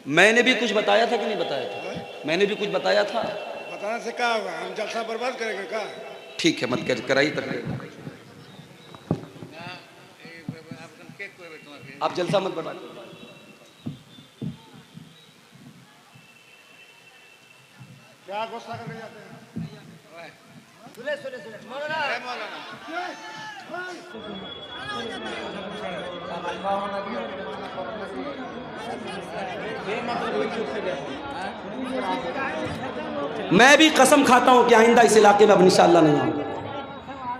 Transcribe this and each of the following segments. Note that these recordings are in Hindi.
मैंने भी कुछ बताया था कि नहीं बताया था? मैंने भी कुछ बताया था। बताने से क्या होगा? हम जलसा बर्बाद करेंगे क्या? ठीक है, मत कराइए तकरीर। आप जलसा मत बर्बाद। क्या गुस्सा करके जाते हैं? सुने सुने सुने मौलाना मैं भी कसम खाता हूं कि आइंदा इस इलाके में अब इंशाअल्लाह नहीं आऊंगा।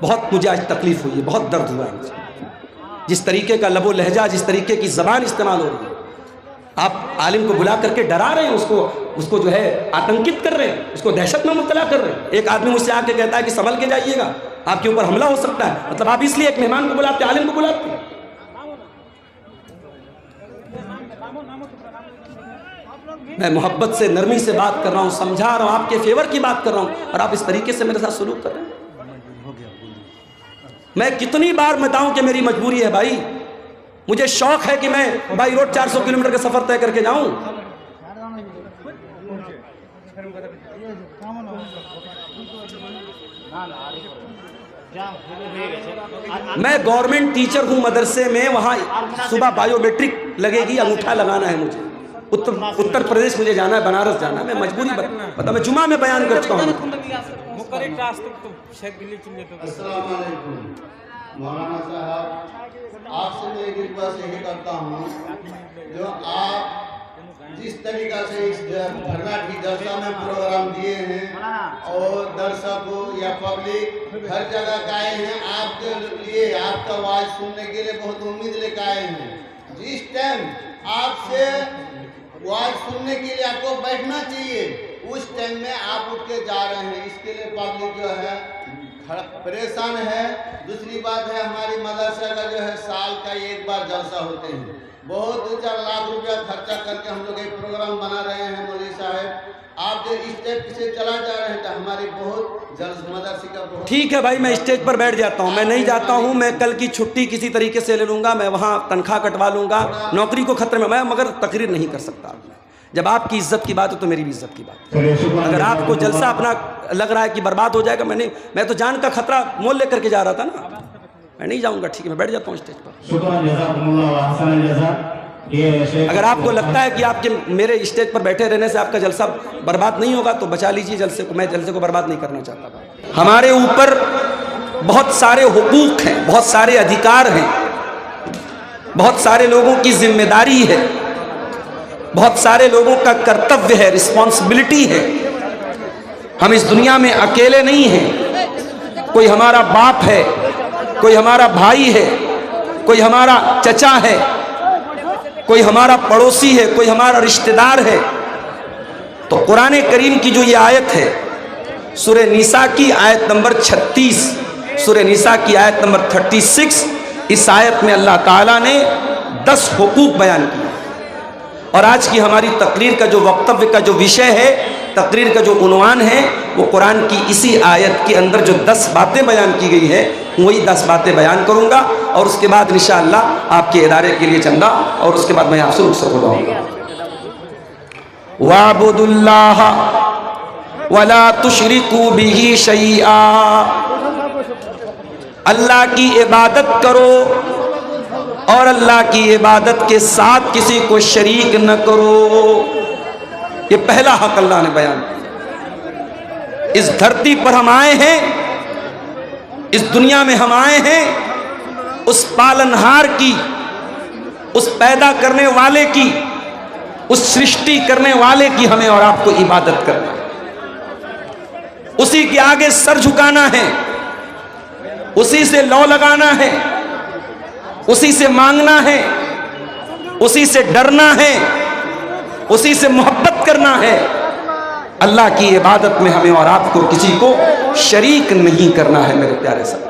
बहुत मुझे आज तकलीफ हुई है, बहुत दर्द हुआ है मुझे। जिस तरीके का लबो लहजा, जिस तरीके की जबान इस्तेमाल हो रही है, आप आलिम को बुला करके डरा रहे हैं, उसको जो है आतंकित कर रहे हैं, उसको दहशत में मुब्तला कर रहे हैं। एक आदमी मुझसे आके कहता है कि संभल के जाइएगा, आपके ऊपर हमला हो सकता है। मतलब आप इसलिए एक मेहमान को बुलाते, आलिम को बुलाते। मैं मोहब्बत से, नरमी से बात कर रहा हूं, समझा रहा हूं, आपके फेवर की बात कर रहा हूं, और आप इस तरीके से मेरे साथ सलूक कर रहे हैं। मैं कितनी बार बताऊं कि मेरी मजबूरी है भाई। मुझे शौक है कि मैं बाई रोड 400 किलोमीटर का सफर तय करके जाऊं। मैं गवर्नमेंट टीचर हूं मदरसे में, वहां सुबह बायोमेट्रिक लगेगी, अंगूठा लगाना है मुझे। उत्तर प्रदेश मुझे जाना है, बनारस जाना है। मैं मजबूरी पता, मैं जुमा में बयान कर चुका हूँ। मौलाना साहब, आपसे मैं एक रिक्वेस्ट यही करता हूँ, जो आप जिस तरीका से इस धरना की दर्शा में प्रोग्राम दिए हैं और दर्शकों या पब्लिक हर जगह का आए हैं, आपके लिए आपका आवाज सुनने के लिए बहुत उम्मीद लेकर आए हैं। जिस टाइम आपसे आवाज सुनने के लिए आपको बैठना चाहिए, उस टाइम में आप उठ के जा रहे हैं। इसके लिए पब्लिक जो है परेशान है। दूसरी बात है, हमारी मदरसा का जो है साल का एक बार जलसा होते हैं। बहुत 4 लाख रुपया खर्चा करके हम लोग एक प्रोग्राम बना रहे हैं। मौलवी साहब, आप जो स्टेज से चला जा रहे हैं तो हमारी बहुत मदरसे का बहुत। ठीक है भाई, मैं स्टेज पर बैठ जाता हूँ। मैं नहीं जाता हूँ, मैं कल की छुट्टी किसी तरीके से ले लूँगा, मैं वहाँ तनख्वाह कटवा लूँगा, नौकरी को खतरे में, मैं मगर तकरीर नहीं कर सकता। जब आपकी इज्जत की बात है तो मेरी भी इज्जत की बात है। अगर आपको जलसा अपना लग रहा है कि बर्बाद हो जाएगा, मैं तो जान का खतरा मोल लेकर के जा रहा था ना। मैं नहीं जाऊंगा, ठीक है, मैं बैठ जाता हूँ स्टेज पर। अगर आपको लगता है कि आपके मेरे स्टेज पर बैठे रहने से आपका जलसा बर्बाद नहीं होगा तो बचा लीजिए जलसे को। मैं जलसे को बर्बाद नहीं करना चाहता। हमारे ऊपर बहुत सारे हुकूक हैं, बहुत सारे अधिकार हैं, बहुत सारे लोगों की जिम्मेदारी है, बहुत सारे लोगों का कर्तव्य है, रिस्पॉन्सिबिलिटी है। हम इस दुनिया में अकेले नहीं हैं। कोई हमारा बाप है, कोई हमारा भाई है, कोई हमारा चचा है, कोई हमारा पड़ोसी है, कोई हमारा रिश्तेदार है। तो कुरान करीम की जो ये आयत है, सूरह निसा की आयत नंबर 36, सूरह निसा की आयत नंबर 36, इस आयत में अल्लाह ताला ने 10 हुकूक बयान किए। और आज की हमारी तकरीर का जो वक्तव्य का जो विषय है, तकरीर का जो उन्वान है, वो कुरान की इसी आयत के अंदर जो 10 बातें बयान की गई है, वही 10 बातें बयान करूंगा। और उसके बाद इंशाअल्लाह आपके इदारे के लिए चंदा, और उसके बाद मैं आपसे रुखसत हो जाऊंगा। वाबुदुल्लाह वला तुशरिकू बिही शैआ, अल्लाह की इबादत करो और अल्लाह की इबादत के साथ किसी को शरीक न करो। ये पहला हक अल्लाह ने बयान किया। इस धरती पर हम आए हैं, इस दुनिया में हम आए हैं, उस पालनहार की, उस पैदा करने वाले की, उस सृष्टि करने वाले की हमें और आपको इबादत करना है। उसी के आगे सर झुकाना है, उसी से लौ लगाना है, उसी से मांगना है, उसी से डरना है, उसी से मोहब्बत करना है। अल्लाह की इबादत में हमें और आपको किसी को शरीक नहीं करना है मेरे प्यारे साथ।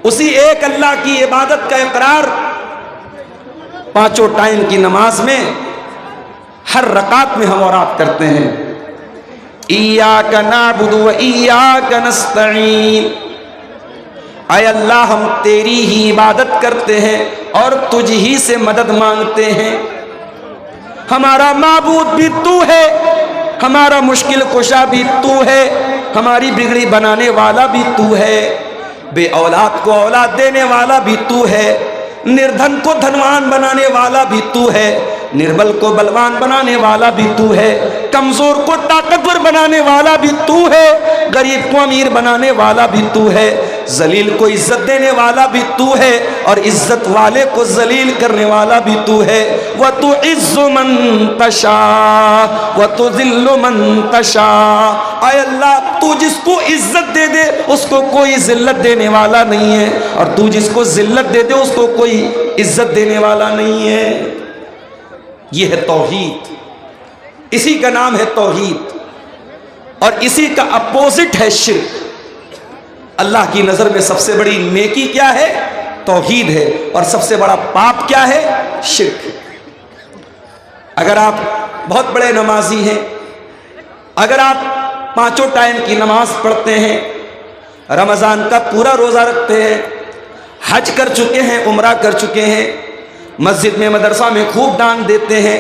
उसी एक अल्लाह की इबादत का इकरार 5 टाइम की नमाज में हर रकात में हम और आप करते हैं। इय्याका नअबुदु व इय्याका नस्तईन, आय अल्लाह हम तेरी ही इबादत करते हैं और तुझ ही से मदद मांगते हैं। हमारा माबूद भी तू है, हमारा मुश्किल कुशा भी तू है, हमारी बिगड़ी बनाने वाला भी तू है, बे औलाद को औलाद देने वाला भी तू है, निर्धन को धनवान बनाने वाला भी तू है, निर्बल को बलवान बनाने वाला भी तू है, कमजोर को ताकतवर बनाने वाला भी तू है, गरीब को अमीर बनाने वाला भी तू है, जलील को इज्जत देने वाला भी तू है और इज्जत वाले को जलील करने वाला भी तू है। व तु इज्जु मन तशा व तु जिल्लु मन तशा। आय अल्लाह, तू जिसको इज्जत दे दे उसको कोई जिल्लत देने वाला नहीं है, और तू जिसको जिल्लत दे दे उसको कोई इज्जत देने वाला नहीं है। ये है तौहीद, इसी का नाम है तौहीद, और इसी का अपोजिट है शिर्क। अल्लाह की नजर में सबसे बड़ी नेकी क्या है? तौहीद है, और सबसे बड़ा पाप क्या है? शिर्क। अगर आप बहुत बड़े नमाजी हैं, अगर आप 5 टाइम की नमाज पढ़ते हैं, रमजान का पूरा रोजा रखते हैं, हज कर चुके हैं, उम्रा कर चुके हैं, मस्जिद में मदरसा में खूब दान देते हैं,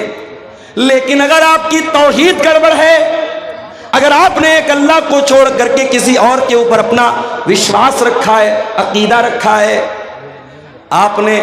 लेकिन अगर आपकी तौहीद गड़बड़ है, अगर आपने एक अल्लाह को छोड़ करके किसी और के ऊपर अपना विश्वास रखा है, अकीदा रखा है, आपने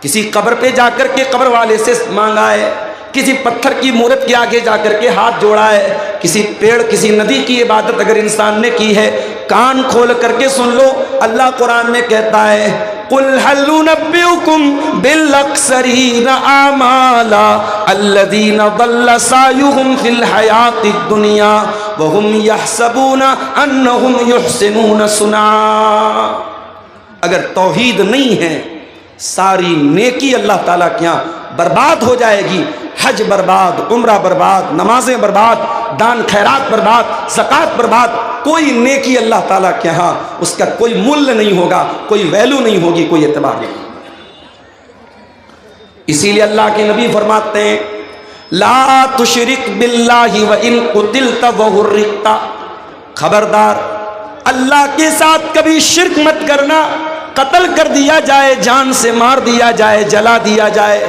किसी कब्र पे जाकर के कब्र वाले से मांगा है, किसी पत्थर की मूर्त के आगे जाकर के हाथ जोड़ा है, किसी पेड़ किसी नदी की इबादत अगर इंसान ने की है, कान खोल करके सुन लो, अल्लाह कुरान में कहता है, कुल हल नुनब्बिउकुम बिल अक्सरीन आमाला अल्लज़ीना दल्ल सायुहुम फिल हयातिद दुनिया व हुम यहसबूना अन्नहुम युहसिनून सुना। अगर तौहीद नहीं है, सारी नेकी अल्लाह ताला के यहाँ बर्बाद हो जाएगी। हज बर्बाद, उम्रा बर्बाद, नमाजें बर्बाद, दान खैरात बर्बाद, ज़कात बर्बाद, कोई नेकी अल्लाह ताला के यहाँ उसका कोई मूल्य नहीं होगा, कोई वैल्यू नहीं होगी, कोई एतबार नहीं। इसीलिए अल्लाह के नबी फरमाते हैं, ला तुशरिक बिल्लाहि व इन कुतिलता व हुर्रिकता। खबरदार, अल्लाह के साथ कभी शिर्क मत करना। कत्ल कर दिया जाए, जान से मार दिया जाए, जला दिया जाए,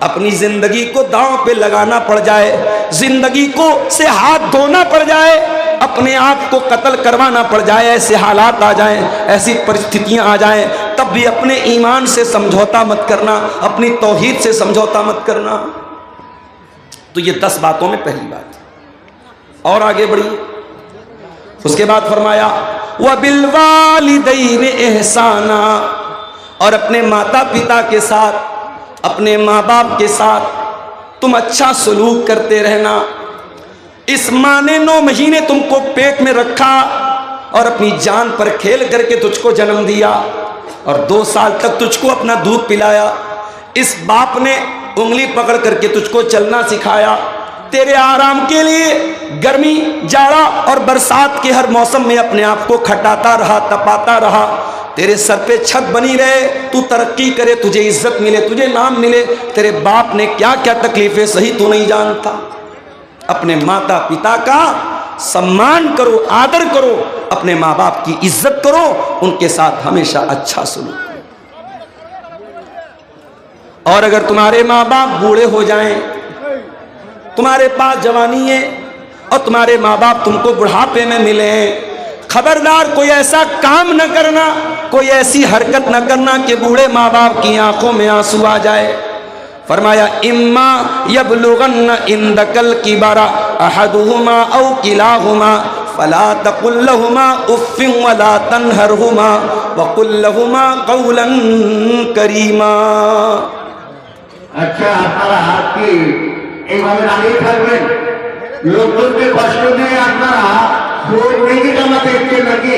अपनी जिंदगी को दांव पे लगाना पड़ जाए, जिंदगी को से हाथ धोना पड़ जाए, अपने आप को कत्ल करवाना पड़ जाए, ऐसे हालात आ जाएं, ऐसी परिस्थितियां आ जाएं, तब भी अपने ईमान से समझौता मत करना, अपनी तौहीद से समझौता मत करना। तो ये 10 बातों में पहली बात। और आगे बढ़िए, उसके बाद फरमाया व बिल वालिदैन एहसाना, और अपने माता पिता के साथ, अपने माँ बाप के साथ तुम अच्छा सलूक करते रहना। इस माँ ने 9 महीने तुमको पेट में रखा और अपनी जान पर खेल करके तुझको जन्म दिया और 2 साल तक तुझको अपना दूध पिलाया। इस बाप ने उंगली पकड़ करके तुझको चलना सिखाया। तेरे आराम के लिए गर्मी, जाड़ा और बरसात के हर मौसम में अपने आप को खटाता रहा, तपाता रहा। तेरे सर पे छत बनी रहे, तू तरक्की करे, तुझे इज्जत मिले, तुझे नाम मिले। तेरे बाप ने क्या क्या तकलीफें सही तू नहीं जानता। अपने माता पिता का सम्मान करो, आदर करो, अपने माँ बाप की इज्जत करो, उनके साथ हमेशा अच्छा सुनो। और अगर तुम्हारे माँ बाप बूढ़े हो जाएं, तुम्हारे पास जवानी है और तुम्हारे माँ बाप तुमको बुढ़ापे में मिले, खबरदार कोई ऐसा काम न करना, कोई ऐसी हरकत न करना कि बूढ़े माँ बाप की आंखों में आंसू आ जाए। फरमाया इम्मा यबलुगन्न इंदकल किबरा अहदुहुमा औ किलाहुमा फला तकुल लहुमा उफ्फिन वला तनहरहुमा वकुल लहुमा कौलन करीमा। अच्छा, আপনারা কি এইভাবে দাঁড়িয়ে থাকবেন? লোকজনকে কষ্ট দিয়ে আপনারা ভোট নেই জমাতে এসছেন নাকি?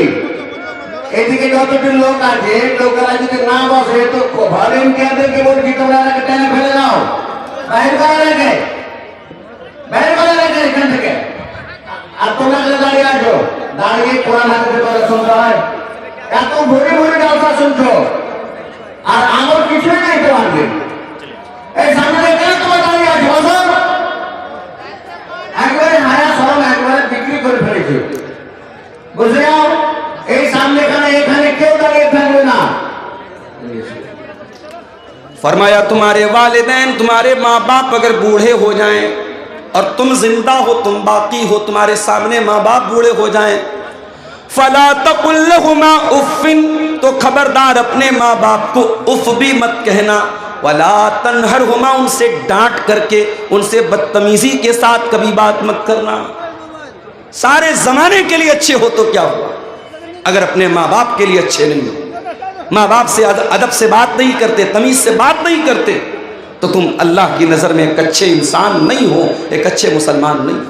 এদিকে যতজন লোক আছে, লোকেরা যদি না বসে তো ভলেন্টিয়ারদেরকে বলছি তোমরা টেনে ফেলে দাও, বাইরে করে রেখে, বাইরে করে রেখে এখান থেকে। আর তোমরা দাঁড়িয়ে আছো, দাঁড়িয়ে কোরআন হাদিসের কথা শুনতে হয়। এত ভরে ভরে জলসা শুনছো আর আমার কিছুই নাই তোমাদের। এই সামনে কেন তোমার দাঁড়িয়ে আছো? বসো। একবারে হায়া সরম একবারে বিক্রি করে ফেলেছে, বুঝে যাও। এই সামনে এখানে কেউ দাঁড়িয়ে থাকবে না। फरमाया तुम्हारे वालिदैन, तुम्हारे माँ बाप अगर बूढ़े हो जाएं और तुम जिंदा हो, तुम बाकी हो, तुम्हारे सामने माँ बाप बूढ़े हो जाएं, फला तकुल लहुमा उफ़्फ़िन, तो खबरदार अपने माँ बाप को उफ भी मत कहना, वला तनहरहुमा, उनसे डांट करके, उनसे बदतमीजी के साथ कभी बात मत करना। सारे जमाने के लिए अच्छे हो तो क्या हुआ, अगर अपने माँ बाप के लिए अच्छे नहीं हो, माँ बाप से अदब से बात नहीं करते, तमीज से बात नहीं करते, तो तुम अल्लाह की नज़र में एक अच्छे इंसान नहीं हो, एक अच्छे मुसलमान नहीं हो।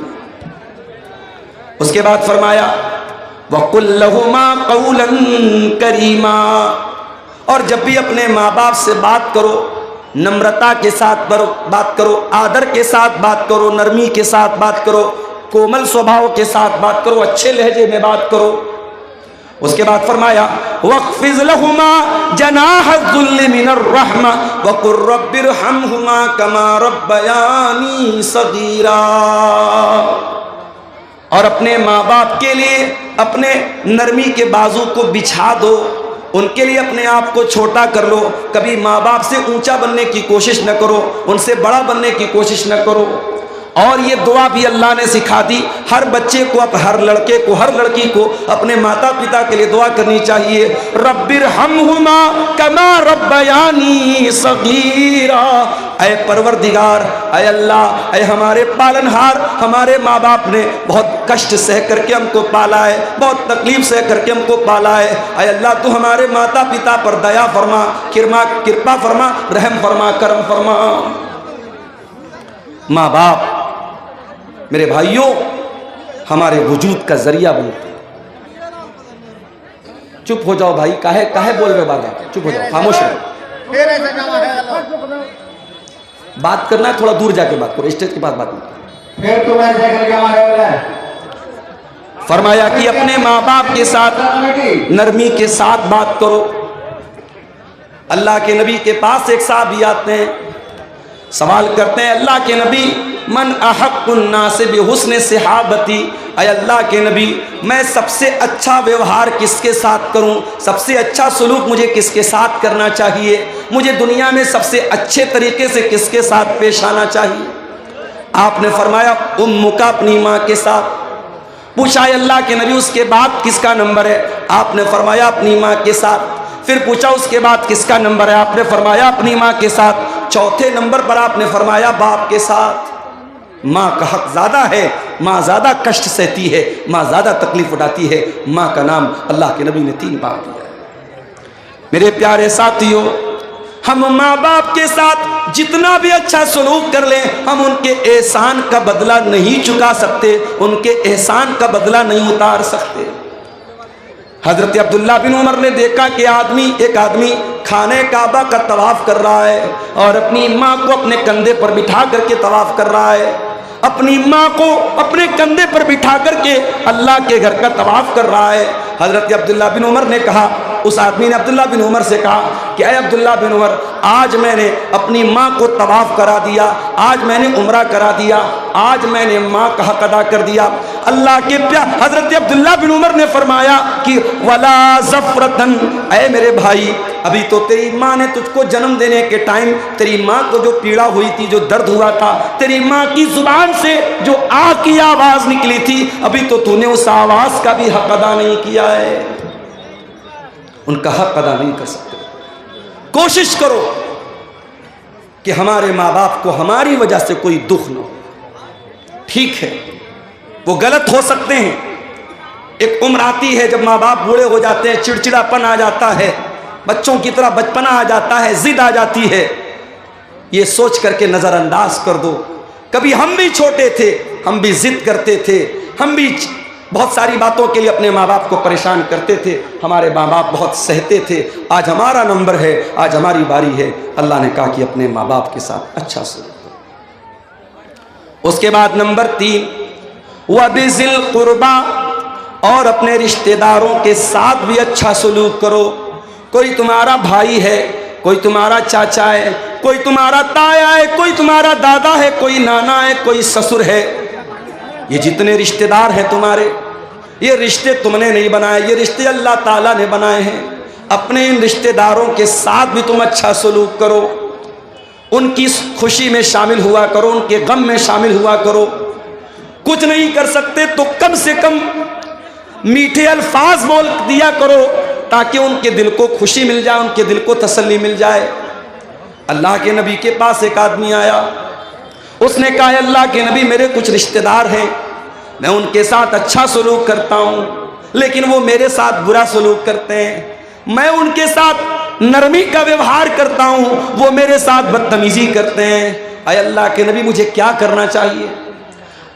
उसके बाद फरमाया वकुल लहुमा कौलन करीमा, और जब भी अपने माँ बाप से बात करो नम्रता के साथ बात करो, आदर के साथ बात करो, नरमी के साथ बात करो, कोमल स्वभाव के साथ बात करो, अच्छे लहजे में बात करो। उसके बाद फरमाया वक़्फ़िज़ लहुमा जनाहज़्ज़ुल्लि मिनर रहमा वक़ुर रब्बिरहमहुमा कमा रब्बयानी सगीरा, और अपने माँ बाप के लिए अपने नरमी के बाजू को बिछा दो, उनके लिए अपने आप को छोटा कर लो, कभी माँ बाप से ऊंचा बनने की कोशिश न करो, उनसे बड़ा बनने की कोशिश न करो। और ये दुआ भी अल्लाह ने सिखा दी, हर बच्चे को, हर लड़के को, हर लड़की को अपने माता पिता के लिए दुआ करनी चाहिए, रब्बिरहमहुमा कमा रब्बयानी सगीरा, ऐ परवरदिगार, ऐ अल्लाह, ऐ हमारे पालनहार, हमारे माँ बाप ने बहुत कष्ट सह करके हमको पाला है, बहुत तकलीफ सह करके हमको पाला है, ऐ अल्लाह तू हमारे माता पिता पर दया फरमा, कृपा फरमा, रहम फरमा, करम फरमा। माँ बाप मेरे भाइयों हमारे वजूद का जरिया बनते हैं। चुप हो जाओ भाई, काहे काहे बोल रहे बार बार, चुप हो जाओ, खामोश रहो। बात करना है थोड़ा दूर जाके बात करो, स्टेज के पास बात मत करो। फिर तुम ऐसे करके हमारे फरमाया कि अपने माँ बाप के साथ नरमी के साथ बात करो। अल्लाह के नबी के पास एक साहबी आते हैं, सवाल करते हैं अल्लाह के नबी मन अहक्कुन नास बिहुस्न सहाबती, अय अल्लाह के नबी मैं सबसे अच्छा व्यवहार किसके साथ करूं, सबसे अच्छा सलूक मुझे किसके साथ करना चाहिए, मुझे दुनिया में सबसे अच्छे तरीके से किसके साथ पेश आना चाहिए। आपने फरमाया उम्मुका, अपनी माँ के साथ। पूछा अल्लाह के नबी उसके बाद किसका नंबर है, आपने फरमाया अपनी माँ के साथ। फिर पूछा उसके बाद किसका नंबर है, आपने फरमाया अपनी माँ के साथ। चौथे नंबर पर आपने फरमाया बाप के साथ। माँ का हक ज़्यादा है, माँ ज़्यादा कष्ट सहती है, माँ ज़्यादा तकलीफ उठाती है। माँ का नाम अल्लाह के नबी ने 3 बार दिया है। मेरे प्यारे साथियों, हम माँ बाप के साथ जितना भी अच्छा सलूक कर लें, हम उनके एहसान का बदला नहीं चुका सकते, उनके एहसान का बदला नहीं उतार सकते। हजरत अब्दुल्ला बिन उमर ने देखा कि एक आदमी खाने काबा का तवाफ कर रहा है और अपनी माँ को अपने कंधे पर बिठा करके तवाफ कर रहा है, अपनी माँ को अपने कंधे पर बिठा करके अल्लाह के घर का तवाफ कर रहा है। हजरत अब्दुल्ला बिन उमर ने कहा, उस आदमी ने अब्दुल्ला बिन उमर से कहा कि अय अब्दुल्ला बिन उमर, आज मैंने अपनी माँ को तवाफ करा दिया, आज मैंने उम्रा करा दिया, आज मैंने माँ का हक अदा कर दिया। अल्लाह के प्यार हजरत अब्दुल्ला बिन उमर ने फरमाया कि वला ज़फ़रतन, अय मेरे भाई, अभी तो तेरी माँ ने तुझको जन्म देने के टाइम तेरी माँ को जो पीड़ा हुई थी, जो दर्द हुआ था, तेरी माँ की जुबान से जो आ की आवाज़ निकली थी, अभी तो तूने उस आवाज़ का भी हक अदा नहीं किया है। उनका हक अदा नहीं कर सकते। कोशिश करो कि हमारे माँ बाप को हमारी वजह से कोई दुख न हो। ठीक है, वो गलत हो सकते हैं, एक उम्र आती है जब माँ बाप बूढ़े हो जाते हैं, चिड़चिड़ापन आ जाता है, बच्चों की तरह बचपना आ जाता है, जिद आ जाती है, ये सोच करके नज़रअंदाज कर दो। कभी हम भी छोटे थे, हम भी जिद करते थे, हम भी बहुत सारी बातों के लिए अपने माँ बाप को परेशान करते थे, हमारे माँ बाप बहुत सहते थे। आज हमारा नंबर है, आज हमारी बारी है। अल्लाह ने कहा कि अपने माँ बाप के साथ अच्छा सलूक करो। उसके बाद नंबर 3, वबिज़िल क़ुरबा, और अपने रिश्तेदारों के साथ भी अच्छा सलूक करो। कोई तुम्हारा भाई है, कोई तुम्हारा चाचा है, कोई तुम्हारा ताया है, कोई तुम्हारा दादा है, कोई नाना है, कोई ससुर है, ये जितने रिश्तेदार हैं तुम्हारे, ये रिश्ते तुमने नहीं बनाए, ये रिश्ते अल्लाह ताला ने बनाए हैं। अपने इन रिश्तेदारों के साथ भी तुम अच्छा सलूक करो। उनकी खुशी में शामिल हुआ करो, उनके गम में शामिल हुआ करो। कुछ नहीं कर सकते तो कम से कम मीठे अल्फाज बोल दिया करो ताकि उनके दिल को खुशी मिल जाए, उनके दिल को तसल्ली मिल जाए। अल्लाह के नबी के पास एक आदमी आया, उसने कहा अल्लाह के नबी मेरे कुछ रिश्तेदार हैं, मैं उनके साथ अच्छा सलूक करता हूँ लेकिन वो मेरे साथ बुरा सलूक करते हैं। मैं उनके साथ नरमी का व्यवहार करता हूँ, वो मेरे साथ बदतमीजी करते हैं। अय अल्लाह के नबी मुझे क्या करना चाहिए?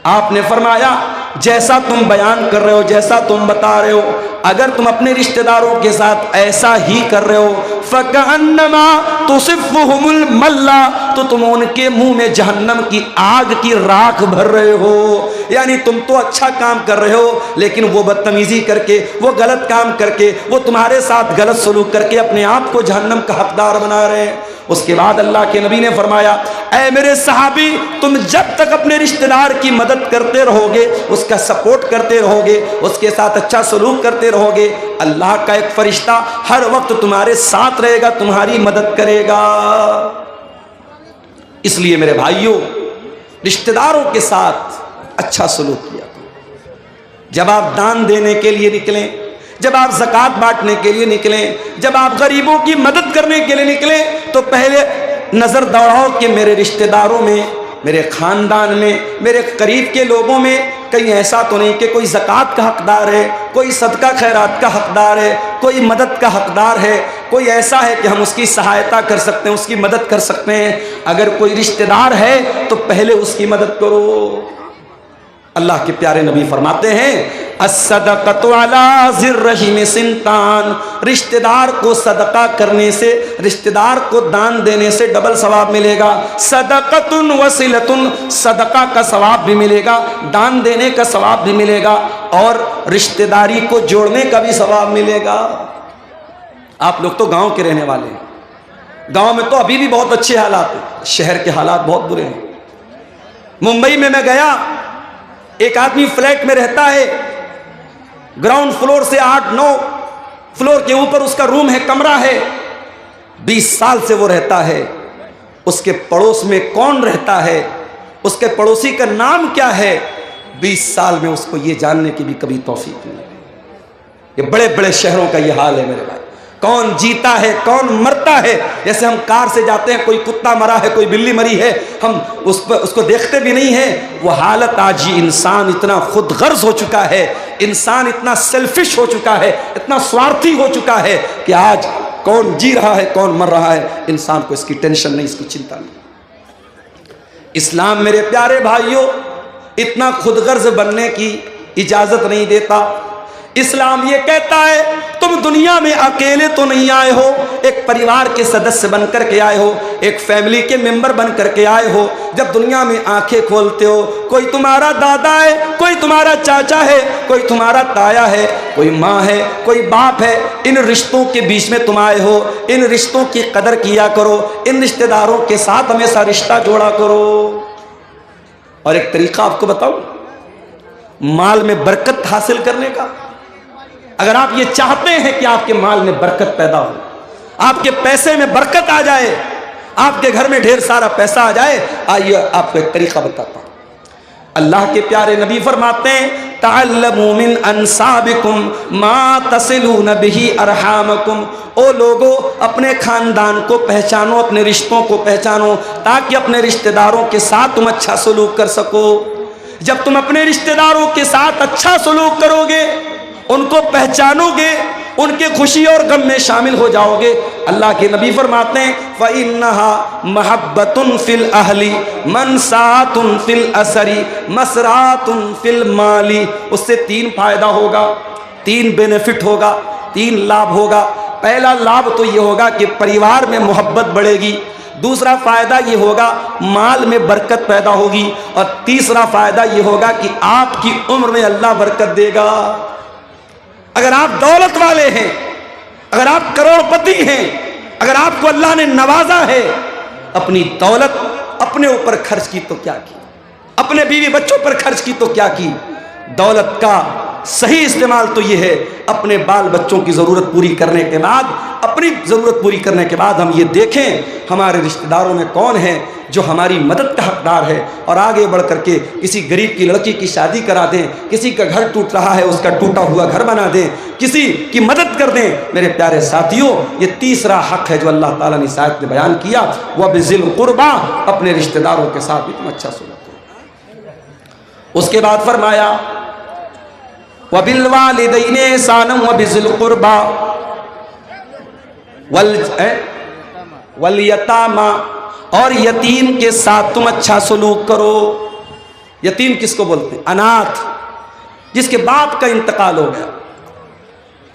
आपने फरमाया जैसा तुम बयान कर रहे हो, जैसा तुम बता रहे हो, अगर तुम अपने रिश्तेदारों के साथ ऐसा ही कर रहे हो फकअन्नमा तुसिफ़ुहुमुल मल्ला, तो तुम उनके मुंह में जहन्नम की आग की राख भर रहे हो। यानी तुम तो अच्छा काम कर रहे हो लेकिन वो बदतमीजी करके, वो गलत काम करके, वो तुम्हारे साथ गलत सलूक करके अपने आप को जहन्नम का हकदार बना रहे हैं। उसके बाद अल्लाह के नबी ने फरमाया ऐ मेरे सहाबी, तुम जब तक अपने रिश्तेदार की मदद करते रहोगे, उसका सपोर्ट करते रहोगे, उसके साथ अच्छा सलूक करते रहोगे, अल्लाह का एक फरिश्ता हर वक्त तुम्हारे साथ रहेगा, तुम्हारी मदद करेगा। इसलिए मेरे भाइयों, रिश्तेदारों के साथ अच्छा सलूक किया करो। जब आप दान देने के लिए निकलें, जब आप ज़कात बांटने के लिए निकलें, जब आप गरीबों की मदद करने के लिए निकलें, तो पहले नज़र दौड़ाओ कि मेरे रिश्तेदारों में, मेरे ख़ानदान में, मेरे करीब के लोगों में कहीं ऐसा तो नहीं कि कोई ज़कात का हकदार है, कोई सदका खैरात का हकदार है, कोई मदद का हकदार है, कोई ऐसा है कि हम उसकी सहायता कर सकते हैं, उसकी मदद कर सकते हैं। अगर कोई रिश्तेदार है तो पहले उसकी मदद करो। अल्लाह के प्यारे नबी फरमाते हैं अस्सदक़तु अला ज़िर्रहिम सिंतान, रिश्तेदार को सदका करने से, रिश्तेदार को दान देने से डबल सवाब मिलेगा। सदक़तुन वसिलतुन, सदका का सवाब भी मिलेगा, दान देने का सवाब भी मिलेगा और रिश्तेदारी को जोड़ने का भी सवाब मिलेगा। आप लोग तो गांव के रहने वाले हैं, गांव में तो अभी भी बहुत अच्छे हालात हैं, शहर के हालात बहुत बुरे हैं। मुंबई में मैं गया, एक आदमी फ्लैट में रहता है, ग्राउंड फ्लोर से 8-9 फ्लोर के ऊपर उसका रूम है, कमरा है, 20 साल से वो रहता है। उसके पड़ोस में कौन रहता है, उसके पड़ोसी का नाम क्या है, 20 साल में उसको ये जानने की भी कभी तौफीक नहीं है। ये बड़े बड़े शहरों का ये हाल है मेरे भाई। कौन जीता है, कौन मरता है, जैसे हम कार से जाते हैं, कोई कुत्ता मरा है, कोई बिल्ली मरी है, हम उसको देखते भी नहीं है। वो हालत आज ही इंसान इतना खुद गर्ज हो चुका है, इंसान इतना सेल्फिश हो चुका है, इतना स्वार्थी हो चुका है कि आज कौन जी रहा है, कौन मर रहा है, इंसान को इसकी टेंशन नहीं, इसकी चिंता नहीं। इस्लाम मेरे प्यारे भाइयों इतना खुद गर्ज बनने की इजाजत नहीं देता। इस्लाम ये कहता है तुम दुनिया में अकेले तो नहीं आए हो, एक परिवार के सदस्य बन कर के आए हो, एक फैमिली के मेंबर बन कर के आए हो। जब दुनिया में आंखें खोलते हो, कोई तुम्हारा दादा है, कोई तुम्हारा चाचा है, कोई तुम्हारा ताया है, कोई माँ है, कोई बाप है। इन रिश्तों के बीच में तुम आए हो, इन रिश्तों की कदर किया करो, इन रिश्तेदारों के साथ हमेशा रिश्ता जोड़ा करो। और एक तरीका आपको बताऊं माल में बरकत हासिल करने का। अगर आप ये चाहते हैं कि आपके माल में बरकत पैदा हो, आपके पैसे में बरकत आ जाए, आपके घर में ढेर सारा पैसा आ जाए, आइए आपको एक तरीका बताता हूं। अल्लाह के प्यारे नबी फरमाते हैं तअल्लमू मिन अंसाबिकुम मा तसिलून बिही अरहामकुम। ओ लोगो, अपने खानदान को पहचानो, अपने रिश्तों को पहचानो, ताकि अपने रिश्तेदारों के साथ तुम अच्छा सलूक कर सको। जब तुम अपने रिश्तेदारों के साथ अच्छा सलूक करोगे, उनको पहचानोगे, उनके खुशी और गम में शामिल हो जाओगे, अल्लाह के नबी फरमाते हैं फ़इन्नहा महब्बतुन फिल अहली मनसातुन फिल असरी मसरातुन फिल माली। उससे 3 फायदा होगा, 3 बेनिफिट होगा, 3 लाभ होगा। पहला लाभ तो ये होगा कि परिवार में मोहब्बत बढ़ेगी, दूसरा फायदा ये होगा माल में बरकत पैदा होगी, और तीसरा फायदा ये होगा कि आपकी उम्र में अल्लाह बरकत देगा। अगर आप दौलत वाले हैं, अगर आप करोड़पति हैं, अगर आपको अल्लाह ने नवाजा है, अपनी दौलत अपने ऊपर खर्च की तो क्या की, अपने बीवी बच्चों पर खर्च की तो क्या की, दौलत का सही इस्तेमाल तो ये है, अपने बाल बच्चों की ज़रूरत पूरी करने के बाद, अपनी ज़रूरत पूरी करने के बाद हम ये देखें हमारे रिश्तेदारों में कौन है जो हमारी मदद का हकदार है, और आगे बढ़ करके किसी गरीब की लड़की की शादी करा दें, किसी का घर टूट रहा है उसका टूटा हुआ घर बना दें, किसी की मदद कर दें। मेरे प्यारे साथियों, ये तीसरा हक है जो अल्लाह ताला ने इस आयत में बयान किया, वह बिज़िल कुर्बा, अपने रिश्तेदारों के साथ भी तुम अच्छा सुलूक करो। उसके बाद फरमाया व बिल वालिदैनि ihsanan व बिज़िल कुर्बा वल यतामा, और यतीम के साथ तुम अच्छा सलूक करो। यतीम किसको बोलते हैं? अनाथ, जिसके बाप का इंतकाल हो गया।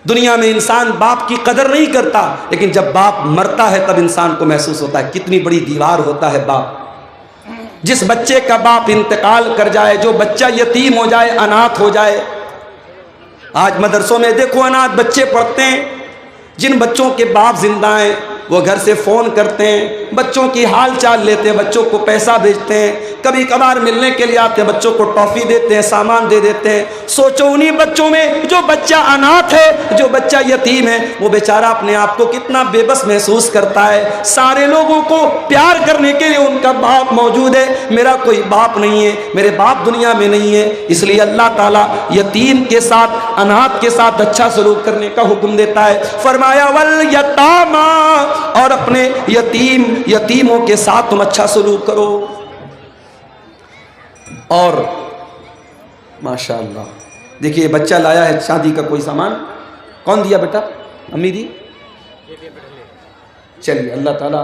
दुनिया में इंसान बाप की कदर नहीं करता, लेकिन जब बाप मरता है तब इंसान को महसूस होता है कितनी बड़ी दीवार होता है बाप। जिस बच्चे का बाप इंतकाल कर जाए, जो बच्चा यतीम हो जाए, अनाथ हो जाए, आज मदरसों में देखो अनाथ बच्चे पढ़ते हैं। जिन बच्चों के बाप जिंदा हैं वो घर से फ़ोन करते हैं, बच्चों की हाल चाल लेते हैं, बच्चों को पैसा भेजते हैं, कभी कभार मिलने के लिए आते हैं, बच्चों को टॉफ़ी देते हैं, सामान दे देते हैं। सोचो उन्हीं बच्चों में जो बच्चा अनाथ है, जो बच्चा यतीम है, वो बेचारा अपने आप को कितना बेबस महसूस करता है। सारे लोगों को प्यार करने के लिए उनका बाप मौजूद है, मेरा कोई बाप नहीं है, मेरे बाप दुनिया में नहीं है। इसलिए अल्लाह ताला यतीम के साथ, अनाथ के साथ अच्छा सलूक करने का हुक्म देता है। फरमाया वल यतामा, और अपने यतीमों के साथ तुम अच्छा सलूक करो। और माशाअल्लाह देखिए, बच्चा लाया है शादी का कोई सामान, कौन दिया बेटा? अम्मी दी। चलिए, अल्लाह ताला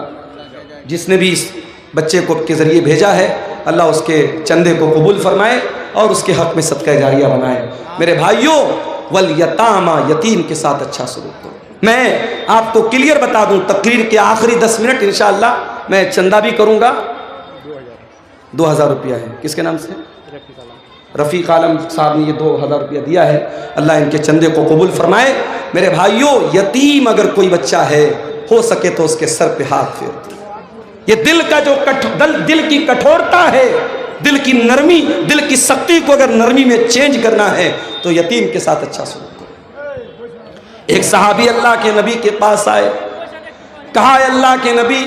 जिसने भी इस बच्चे को के ज़रिए भेजा है, अल्लाह उसके चंदे को कबूल फरमाए और उसके हक़ में सदका जारिया बनाए। मेरे भाइयों, वल यतामा, यतीम के साथ अच्छा सलूक करो। मैं आपको क्लियर बता दूं, तकरीर के आखिरी 10 मिनट इंशाअल्लाह मैं चंदा भी करूंगा। 2000 रुपया है, किसके नाम से? रफ़ीक आलम साहब ने ये 2000 रुपया दिया है, अल्लाह इनके चंदे को कबूल फरमाए। मेरे भाइयों, यतीम अगर कोई बच्चा है, हो सके तो उसके सर पे हाथ फेर दो। ये दिल का जो दिल की कठोरता है, दिल की नरमी, दिल की सख्ती को अगर नरमी में चेंज करना है तो यतीम के साथ अच्छा सलूक। एक सहाबी अल्लाह के नबी के पास आए, कहा अल्लाह के नबी,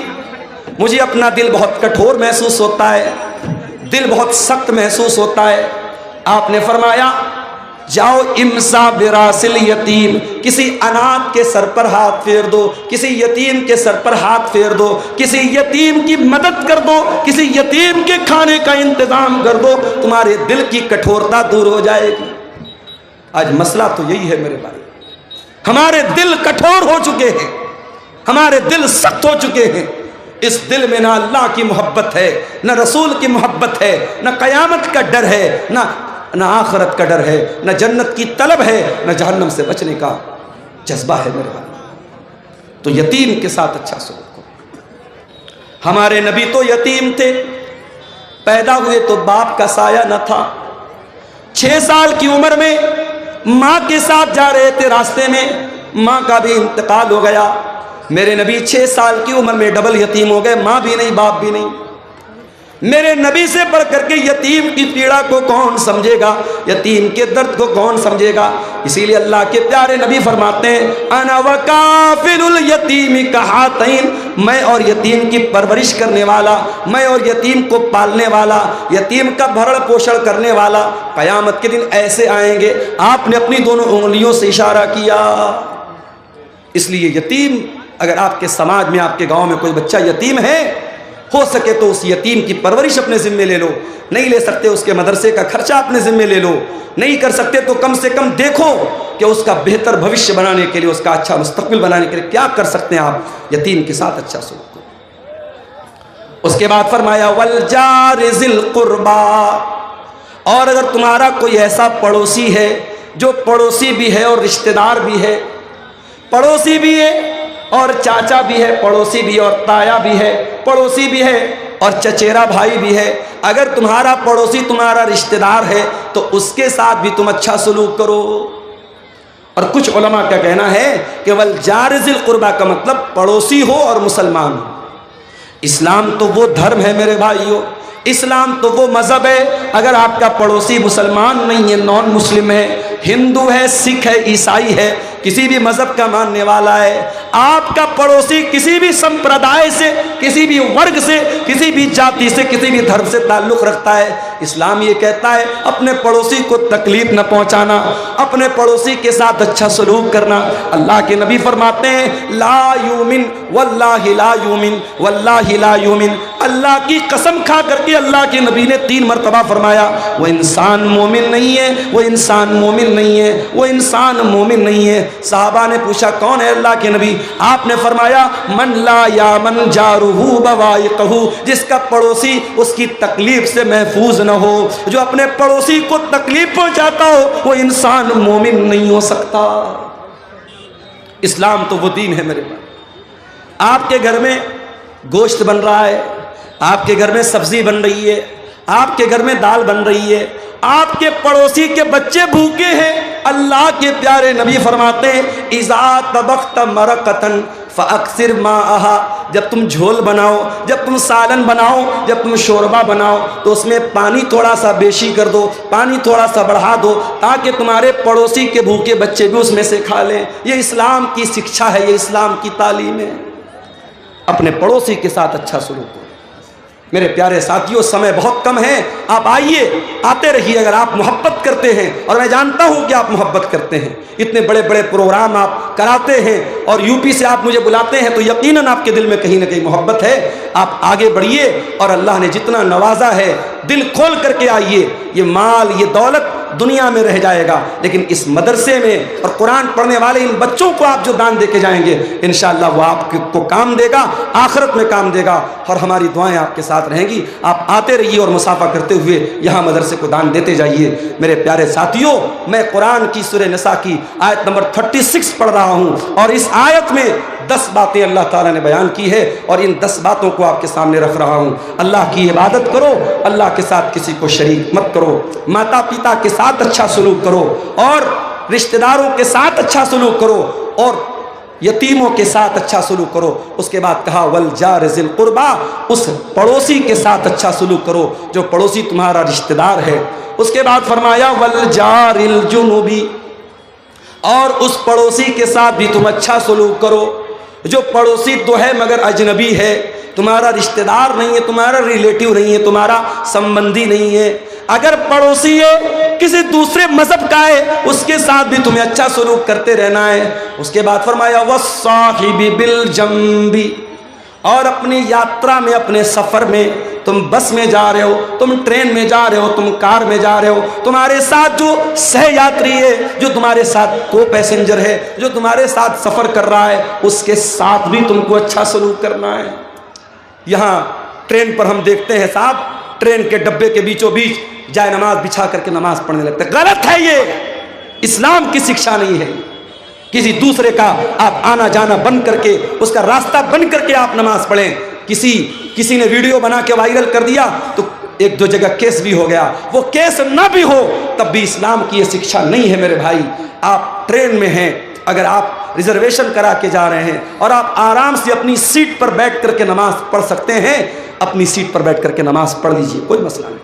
मुझे अपना दिल बहुत कठोर महसूस होता है, दिल बहुत सख्त महसूस होता है। आपने फरमाया जाओ इमसा बिरासिल यतीम, किसी अनाथ के सर पर हाथ फेर दो, किसी यतीम के सर पर हाथ फेर दो, किसी यतीम की मदद कर दो, किसी यतीम के खाने का इंतजाम कर दो, तुम्हारे दिल की कठोरता दूर हो जाएगी। आज मसला तो यही है मेरे भाई, हमारे दिल कठोर हो चुके हैं, हमारे दिल सख्त हो चुके हैं। इस दिल में ना अल्लाह की मोहब्बत है, न रसूल की मोहब्बत है, न क़यामत का डर है, न आखिरत का डर है, न जन्नत की तलब है, न जहन्नम से बचने का जज्बा है मेरे भाई। तो यतीम के साथ अच्छा सलूक करो। हमारे नबी तो यतीम थे, पैदा हुए तो बाप का साया न था। 6 साल की उम्र में माँ के साथ जा रहे थे, रास्ते में माँ का भी इंतकाल हो गया। मेरे नबी 6 साल की उम्र में डबल यतीम हो गए, माँ भी नहीं, बाप भी नहीं। मेरे नबी से बढ़ करके यतीम की पीड़ा को कौन समझेगा, यतीम के दर्द को कौन समझेगा। इसीलिए अल्लाह के प्यारे नबी फरमाते हैं अना वकाफिलुल यतीम कहातैन, मैं और यतीम की परवरिश करने वाला, मैं और यतीम को पालने वाला, यतीम का भरण पोषण करने वाला। क़यामत के दिन ऐसे आएंगे। आपने अपनी दोनों उंगलियों से इशारा किया। इसलिए यतीम, अगर आपके समाज में, आपके गांव में कोई बच्चा यतीम है, हो सके तो उस यतीम की परवरिश अपने ज़िम्मे ले लो। नहीं ले सकते उसके मदरसे का खर्चा अपने ज़िम्मे ले लो। नहीं कर सकते तो कम से कम देखो कि उसका बेहतर भविष्य बनाने के लिए, उसका अच्छा मुस्तकबिल बनाने के लिए क्या कर सकते हैं आप। यतीम के साथ अच्छा सलूक करो। उसके बाद फरमाया वल जार ज़िल कुर्बा, और अगर तुम्हारा कोई ऐसा पड़ोसी है जो पड़ोसी भी है और रिश्तेदार भी है, पड़ोसी भी है और चाचा भी है, पड़ोसी भी और ताया भी है, पड़ोसी भी है और चचेरा भाई भी है, अगर तुम्हारा पड़ोसी तुम्हारा रिश्तेदार है तो उसके साथ भी तुम अच्छा सलूक करो। और कुछ उलमा का कहना है कि वल जार ज़िल कुर्बा का मतलब पड़ोसी हो और मुसलमान हो। इस्लाम तो वो धर्म है मेरे भाइयों, इस्लाम तो वो मज़हब है, अगर आपका पड़ोसी मुसलमान नहीं है, नॉन मुस्लिम है, हिंदू है, सिख है, ईसाई है, किसी भी मजहब का मानने वाला है, आपका पड़ोसी किसी भी संप्रदाय से, किसी भी वर्ग से, किसी भी जाति से, किसी भी धर्म से ताल्लुक रखता है, इस्लाम ये कहता है अपने पड़ोसी को तकलीफ न पहुंचाना, अपने पड़ोसी के साथ अच्छा सलूक करना। अल्लाह के नबी फरमाते हैं ला यूमिन वल्लाहि ला यूमिन वल्लाहि ला यूमिन, अल्लाह की कसम खा करके अल्लाह के नबी ने 3 मरतबा फरमाया वो इंसान मोमिन नहीं है, वो इंसान मोमिन नहीं है, वो इंसान मोमिन नहीं है। साहबा ने पूछा कौन है अल्लाह के नबी? आपने फरमाया मन ला यामन जारुहु बवाइकहु, जिसका पड़ोसी उसकी तकलीफ से महफूज न हो, जो अपने पड़ोसी को तकलीफ पहुंचाता हो, वो इंसान मोमिन नहीं हो सकता। इस्लाम तो वो दीन है मेरे भाई। आपके घर में गोश्त बन रहा है, आपके घर में सब्जी बन रही है, आपके घर में दाल बन रही है, आपके पड़ोसी के बच्चे भूखे हैं, अल्लाह के प्यारे नबी फरमाते हैं इज़ा तबख्त मरकतन फ़अक्सिर माअहा, जब तुम झोल बनाओ, जब तुम सालन बनाओ, जब तुम शोरबा बनाओ तो उसमें पानी थोड़ा सा बेशी कर दो, पानी थोड़ा सा बढ़ा दो, ताकि तुम्हारे पड़ोसी के भूखे बच्चे भी उसमें से खा लें। ये इस्लाम की शिक्षा है, ये इस्लाम की तालीम है। अपने पड़ोसी के साथ अच्छा सलूक करो। मेरे प्यारे साथियों, समय बहुत कम है, आप आइए, आते रहिए अगर आप मोहब्बत करते हैं, और मैं जानता हूं कि आप मोहब्बत करते हैं। इतने बड़े बड़े प्रोग्राम आप कराते हैं और यूपी से आप मुझे बुलाते हैं, तो यकीनन आपके दिल में कहीं ना कहीं मोहब्बत है। आप आगे बढ़िए और अल्लाह ने जितना नवाजा है दिल खोल करके आइए। ये माल, ये दौलत दुनिया में रह जाएगा, लेकिन इस मदरसे में और कुरान पढ़ने वाले इन बच्चों को आप जो दान देके जाएंगे इंशाअल्लाह वो आपको काम देगा, आखिरत में काम देगा, और हमारी दुआएं आपके साथ रहेंगी। आप आते रहिए और मुसाफा करते हुए यहाँ मदरसे को दान देते जाइए। मेरे प्यारे साथियों, मैं कुरान की सूरह निसा की आयत नंबर 36 पढ़ रहा हूँ, और इस आयत में 10 बातें अल्लाह ताला ने बयान की है, और इन 10 बातों को आपके सामने रख रहा हूँ। अल्लाह की इबादत करो, अल्लाह के साथ किसी को शरीक मत करो, माता पिता के साथ अच्छा सलूक करो, और रिश्तेदारों के साथ अच्छा सलूक करो, और यतीमों के साथ अच्छा सलूक करो। उसके बाद कहा वल जार ज़िल कुर्बा, उस पड़ोसी के साथ अच्छा सलूक करो जो पड़ोसी तुम्हारा रिश्तेदार है। उसके बाद फरमाया वल जारिल जुनुबी, और उस पड़ोसी के साथ भी तुम अच्छा सलूक करो जो पड़ोसी तो है मगर अजनबी है, तुम्हारा रिश्तेदार नहीं है, तुम्हारा रिलेटिव नहीं है, तुम्हारा संबंधी नहीं है। अगर पड़ोसी है किसी दूसरे मजहब का है, उसके साथ भी तुम्हें अच्छा सलूक करते रहना है। उसके बाद फरमाया वस्साहिबी बिल जंबी, और अपनी यात्रा में, अपने सफ़र में, तुम बस में जा रहे हो, तुम ट्रेन में जा रहे हो, तुम कार में जा रहे हो, तुम्हारे साथ जो सहयात्री है, जो तुम्हारे साथ को पैसेंजर है, जो तुम्हारे साथ सफ़र कर रहा है, उसके साथ भी तुमको अच्छा सलूक करना है। यहाँ ट्रेन पर हम देखते हैं साहब, ट्रेन के डब्बे के बीचों बीच जाए नमाज बिछा करके नमाज पढ़ने लगते। गलत है, ये इस्लाम की शिक्षा नहीं है। किसी दूसरे का आप आना जाना बंद करके, उसका रास्ता बंद करके आप नमाज पढ़ें। किसी ने वीडियो बना के वायरल कर दिया तो 1-2 जगह केस भी हो गया, वो केस ना भी हो तब भी इस्लाम की ये शिक्षा नहीं है। मेरे भाई, आप ट्रेन में हैं, अगर आप रिजर्वेशन करा के जा रहे हैं और आप आराम से अपनी सीट पर बैठ करके नमाज पढ़ सकते हैं, अपनी सीट पर बैठ करके नमाज पढ़ लीजिए, कोई मसला नहीं।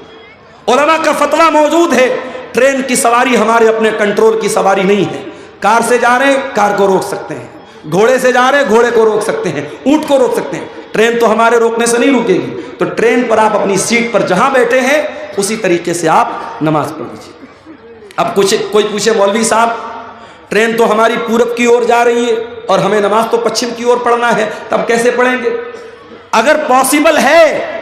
उलमा का फतवा मौजूद है, ट्रेन की सवारी हमारे अपने कंट्रोल की सवारी नहीं है। कार से जा रहे हैं, कार को रोक सकते हैं, घोड़े से जा रहे हैं, घोड़े को रोक सकते हैं, ऊंट को रोक सकते हैं, ट्रेन तो हमारे रोकने से नहीं रुकेगी। तो ट्रेन पर आप अपनी सीट पर जहां बैठे हैं उसी तरीके से आप नमाज पढ़ लीजिए। अब कोई पूछे मौलवी साहब, ट्रेन तो हमारी पूरब की ओर जा रही है और हमें नमाज तो पश्चिम की ओर पढ़ना है, तब कैसे पढ़ेंगे? अगर पॉसिबल है,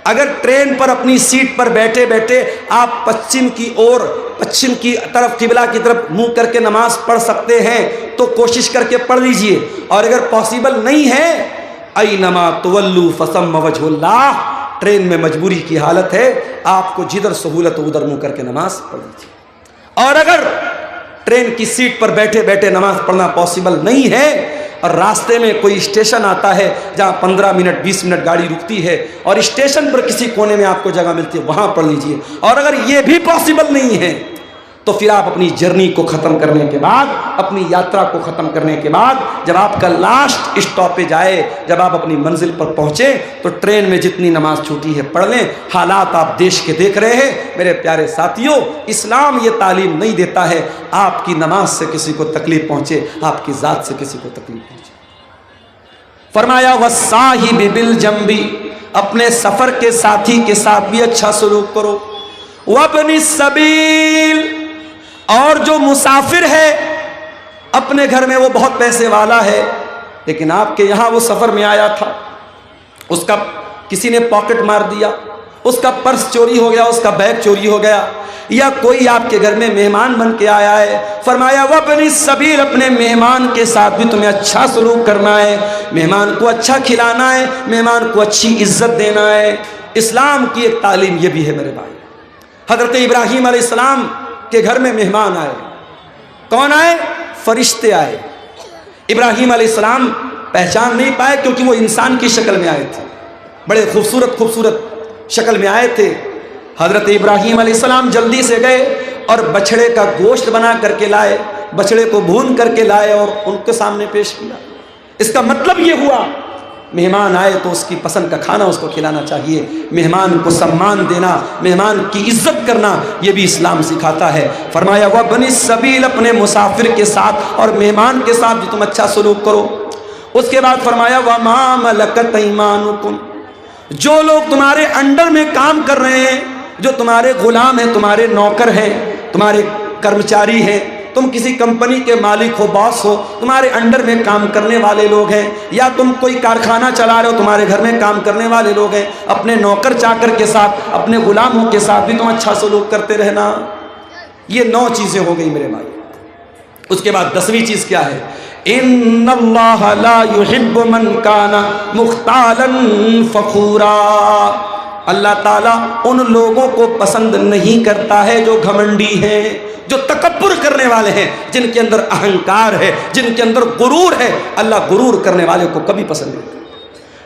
अगर ट्रेन पर अपनी सीट पर बैठे बैठे आप पश्चिम की तरफ, किबला की तरफ मुंह करके नमाज पढ़ सकते हैं तो कोशिश करके पढ़ लीजिए। और अगर पॉसिबल नहीं है, ऐनमा तुवल्लू फसम्म वजहुल्लाह, ट्रेन में मजबूरी की हालत है, आपको जिधर सहूलत हो उधर मुंह करके नमाज पढ़ लीजिए। और अगर ट्रेन की सीट पर बैठे बैठे नमाज पढ़ना पॉसिबल नहीं है और रास्ते में कोई स्टेशन आता है जहां 15 मिनट 20 मिनट गाड़ी रुकती है और स्टेशन पर किसी कोने में आपको जगह मिलती है, वहां पढ़ लीजिए। और अगर ये भी पॉसिबल नहीं है तो फिर आप अपनी जर्नी को ख़त्म करने के बाद, अपनी यात्रा को ख़त्म करने के बाद, जब आपका लास्ट स्टॉपेज आए, जब आप अपनी मंजिल पर पहुँचे, तो ट्रेन में जितनी नमाज छूटी है पढ़ लें। हालात आप देश के देख रहे हैं मेरे प्यारे साथियों। इस्लाम ये तालीम नहीं देता है आपकी नमाज से किसी को तकलीफ़ पहुँचे, आपकी ज़ात से किसी को तकलीफ़ पहुँचे। फरमाया वस्साहिबि बिल जंबी, अपने सफ़र के साथी के साथ भी अच्छा सलूक करो। वब्नि सबील, और जो मुसाफिर है अपने घर में वो बहुत पैसे वाला है, लेकिन आपके यहाँ वो सफ़र में आया था, उसका किसी ने पॉकेट मार दिया, उसका पर्स चोरी हो गया, उसका बैग चोरी हो गया, या कोई आपके घर में मेहमान बन के आया है। फरमाया वब्नि सबील, अपने मेहमान के साथ भी तुम्हें अच्छा सलूक करना है, मेहमान को अच्छा खिलाना है, मेहमान को अच्छी इज्जत देना है। इस्लाम की एक तालीम ये भी है मेरे भाई। हज़रत इब्राहीम अलैहिस्सलाम के घर में मेहमान आए। कौन आए? फरिश्ते आए। इब्राहीम अलैहिस्सलाम पहचान नहीं पाए क्योंकि वो इंसान की शक्ल में आए थे, बड़े खूबसूरत खूबसूरत शक्ल में आए थे। हज़रत इब्राहीम अलैहिस्सलाम जल्दी से गए और बछड़े का गोश्त बना करके लाए, बछड़े को भून करके लाए और उनके सामने पेश किया। इसका मतलब ये हुआ मेहमान आए तो उसकी पसंद का खाना उसको खिलाना चाहिए, मेहमान को सम्मान देना, मेहमान की इज्जत करना, ये भी इस्लाम सिखाता है। फरमाया वब्नि सबील, अपने मुसाफिर के साथ और मेहमान के साथ भी तुम अच्छा सलूक करो। उसके बाद फरमाया वमा मलकत ऐमानुकुम, जो लोग तुम्हारे अंडर में काम कर रहे हैं, जो तुम्हारे गुलाम हैं, तुम्हारे नौकर हैं, तुम्हारे कर्मचारी हैं, तुम किसी कंपनी के मालिक हो, बॉस हो, तुम्हारे अंडर में काम करने वाले लोग हैं, या तुम कोई कारखाना चला रहे हो, तुम्हारे घर में काम करने वाले लोग हैं, अपने नौकर चाकर के साथ, अपने गुलामों के साथ भी तुम अच्छा सलूक करते रहना। ये 9 चीज़ें हो गई मेरे भाई। उसके बाद 10वीं चीज़ क्या है? इन्नल्लाह ला युहिब्बु मन काना मुख्तालन फखूरा, अल्लाह ताला उन लोगों को पसंद नहीं करता है जो घमंडी हैं, जो तकब्बुर करने वाले हैं, जिनके अंदर अहंकार है, जिनके अंदर गुरूर है। अल्लाह गुरूर करने वाले को कभी पसंद नहीं करता।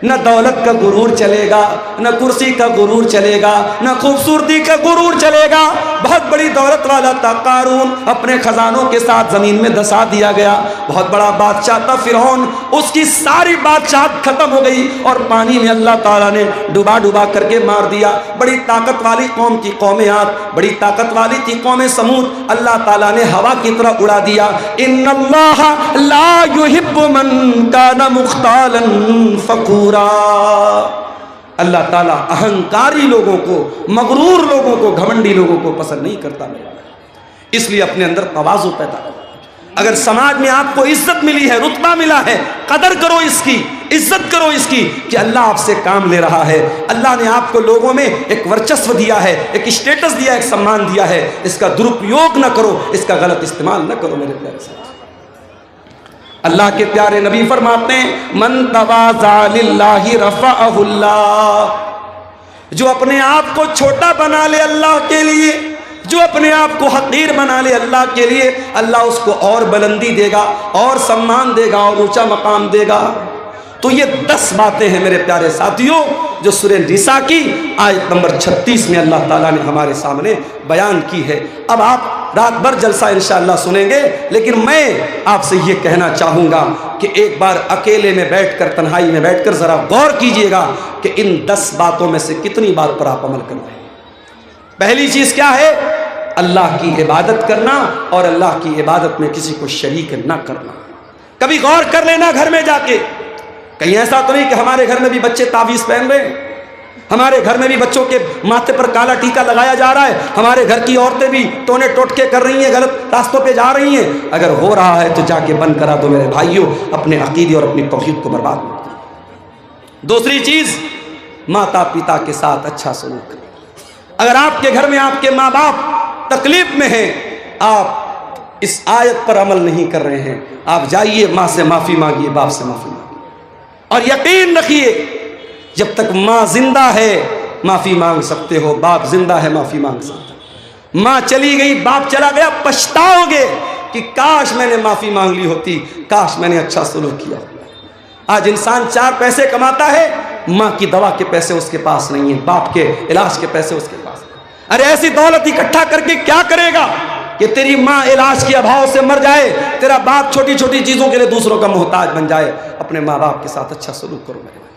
न दौलत का गुरूर चलेगा, न कुर्सी का गुरूर चलेगा, न खूबसूरती का गुरूर चलेगा। बहुत बड़ी दौलत वाला था कारून, अपने खजानों के साथ ज़मीन में धंसा दिया गया। बहुत बड़ा बादशाह था फिरौन, उसकी सारी बादशाहत खत्म हो गई और पानी में अल्लाह ताला ने डुबा डुबा करके मार दिया। बड़ी ताकत वाली कौम थी कौम आद, बड़ी ताकत वाली थी कौम समूद, अल्लाह ताला ने हवा की तरह उड़ा दिया। इन्नल्लाह ला युहिब्बु मन काना मुख्तालन फखूरा, अल्लाह ताला अहंकारी लोगों को, मगरूर लोगों को, घमंडी लोगों को पसंद नहीं करता। इसलिए अपने अंदर तवाज़ु पैदा करो। अगर समाज में आपको इज्जत मिली है, रुतबा मिला है, कदर करो इसकी, इज्जत करो इसकी कि अल्लाह आपसे काम ले रहा है। अल्लाह ने आपको लोगों में एक वर्चस्व दिया है, एक स्टेटस दिया, एक सम्मान दिया है। इसका दुरुपयोग न करो, इसका गलत इस्तेमाल न करो मेरे प्यारे साथी। अल्लाह के प्यारे नबी फरमाते हैं मन तवाज़ा लिल्लाहि रफ़अहुल्लाह, जो अपने आप को छोटा बना ले अल्लाह के लिए, जो अपने आप को हकीर बना ले अल्लाह के लिए, अल्लाह उसको और बुलंदी देगा, और सम्मान देगा, और ऊंचा मकाम देगा। तो ये 10 बातें हैं मेरे प्यारे साथियों जो सूरह निसा की आयत नंबर 36 में अल्लाह ताला ने हमारे सामने बयान की है। अब आप रात भर जलसा इंशाअल्लाह सुनेंगे, लेकिन मैं आपसे ये कहना चाहूँगा कि एक बार अकेले में बैठकर, तन्हाई में बैठकर ज़रा गौर कीजिएगा कि इन 10 बातों में से कितनी बात पर आप अमल कर रहे हैं। पहली चीज़ क्या है? अल्लाह की इबादत करना, और अल्लाह की इबादत में किसी को शरीक न करना। कभी गौर कर लेना घर में जाके, कहीं ऐसा तो नहीं कि हमारे घर में भी बच्चे तावीज़ पहन रहे हैं, हमारे घर में भी बच्चों के माथे पर काला टीका लगाया जा रहा है, हमारे घर की औरतें भी टोने टोटके कर रही हैं, गलत रास्तों पे जा रही हैं। अगर हो रहा है तो जाके बंद करा दो मेरे भाइयों, अपने अकीदे और अपनी तौहीद को बर्बाद मत करो। दूसरी चीज़, माता पिता के साथ अच्छा सलूक करें। अगर आपके घर में आपके माँ बाप तकलीफ में हैं, आप इस आयत पर अमल नहीं कर रहे हैं, आप जाइए माँ से माफ़ी मांगिए, बाप से माफ़ी मांगिए, और यकीन रखिए जब तक माँ जिंदा है माफ़ी मांग सकते हो, बाप जिंदा है माफ़ी मांग सकते हो। माँ चली गई, बाप चला गया, पछताओगे कि काश मैंने माफ़ी मांग ली होती, काश मैंने अच्छा सलूक किया होता। आज इंसान 4 पैसे कमाता है, माँ की दवा के पैसे उसके पास नहीं है, बाप के इलाज के पैसे उसके पास। अरे ऐसी दौलत इकट्ठा करके क्या करेगा कि कि तेरी माँ इलाज के अभाव से मर जाए, तेरा बाप छोटी छोटी चीज़ों के लिए दूसरों का मोहताज बन जाए। अपने माँ बाप के साथ अच्छा सलूक करो मेरे भाई,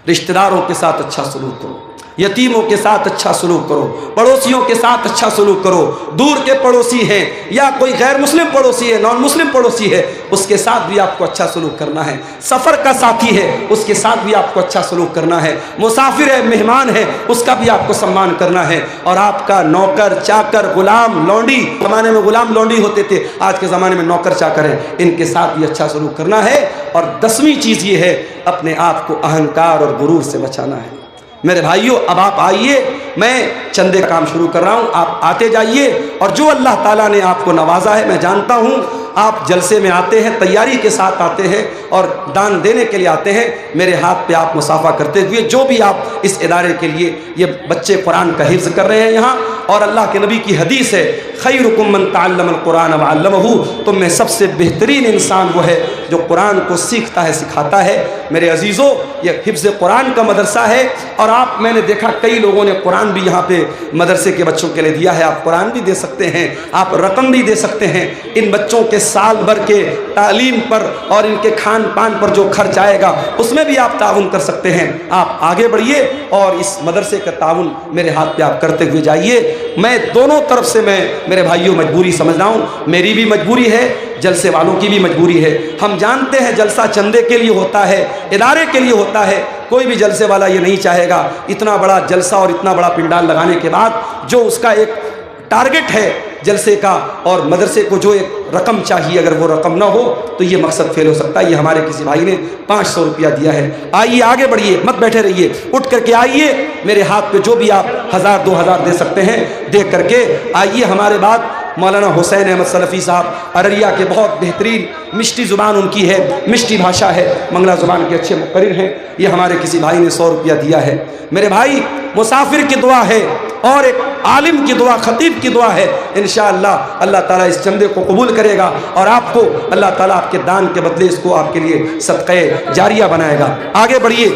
रिश्तेदारों के साथ अच्छा सलूक करो, यतीमों के साथ अच्छा सलूक करो, पड़ोसियों के साथ अच्छा सलूक करो। दूर के पड़ोसी हैं या कोई गैर मुस्लिम पड़ोसी है, नॉन मुस्लिम पड़ोसी है, उसके साथ भी आपको अच्छा सलूक करना है। सफ़र का साथी है, उसके साथ भी आपको अच्छा सलूक करना है। मुसाफिर है, मेहमान है, उसका भी आपको सम्मान करना है। और आपका नौकर चाकर गुलाम लौंडी, ज़माने में गुलाम लौंडी होते थे, आज के ज़माने में नौकर चाकर हैं, इनके साथ भी अच्छा सलूक करना है। और 10वीं चीज़ ये है, अपने आप को अहंकार और गुरूर से बचाना है। मेरे भाइयों, अब आप आइए, मैं चंदे का काम शुरू कर रहा हूँ, आप आते जाइए। और जो अल्लाह ताला ने आपको नवाजा है, मैं जानता हूँ आप जलसे में आते हैं, तैयारी के साथ आते हैं और दान देने के लिए आते हैं। मेरे हाथ पे आप मुसाफा करते हुए, जो भी आप इस इदारे के लिए, ये बच्चे कुरान का हिफ्ज़ कर रहे हैं यहाँ, और अल्लाह के नबी की हदीस है, खैरुकुम मन तअल्लमल कुरान व अल्लमहु, तुम में सबसे बेहतरीन इंसान वो है जो कुरान को सीखता है, सिखाता है। मेरे अजीज़ों, ये हिफ्ज़ कुरान का मदरसा है। और आप, मैंने देखा कई लोगों ने कुरान भी यहाँ पे मदरसे के बच्चों के लिए दिया है। आप कुरान भी दे सकते हैं, आप रकम भी दे सकते हैं। इन बच्चों के साल भर के तालीम पर और इनके खान पान पर जो खर्च आएगा, उसमें भी आप ताउन कर सकते हैं। आप आगे बढ़िए और इस मदरसे का ताउन मेरे हाथ पे आप करते हुए जाइए। मैं दोनों तरफ से, मैं मेरे भाइयों मजबूरी समझ रहा हूँ, मेरी भी मजबूरी है, जलसे वालों की भी मजबूरी है। हम जानते हैं जलसा चंदे के लिए होता है, इदारे के लिए होता है। कोई भी जलसे वाला ये नहीं चाहेगा इतना बड़ा जलसा और इतना बड़ा पिंडाल लगाने के बाद जो उसका एक टारगेट है जलसे का और मदरसे को जो एक रकम चाहिए, अगर वो रकम ना हो तो ये मकसद फेल हो सकता है। ये हमारे किसी भाई ने 500 रुपया दिया है। आइए, आगे बढ़िए, मत बैठे रहिए, उठ करके आइए। मेरे हाथ पे जो भी आप 1000 2000 दे सकते हैं, दे करके आइए। हमारे बाद मौलाना हुसैन अहमद सलफ़ी साहब अररिया के, बहुत बेहतरीन मिष्टी ज़ुबान उनकी है, मिष्टी भाषा है, मंगला ज़ुबान के अच्छे मुक़र्रिर हैं। ये हमारे किसी भाई ने 100 रुपया दिया है। मेरे भाई, मुसाफिर की दुआ है और एक आलिम की दुआ, खतीब की दुआ है। इंशाअल्लाह अल्लाह ताला इस चंदे को कबूल करेगा और आपको अल्लाह ताला आपके दान के बदले इसको आपके लिए सदक़े जारिया बनाएगा। आगे बढ़िए।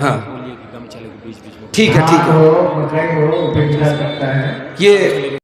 हाँ, ठीक है, ठीक है। हो, सकता है ये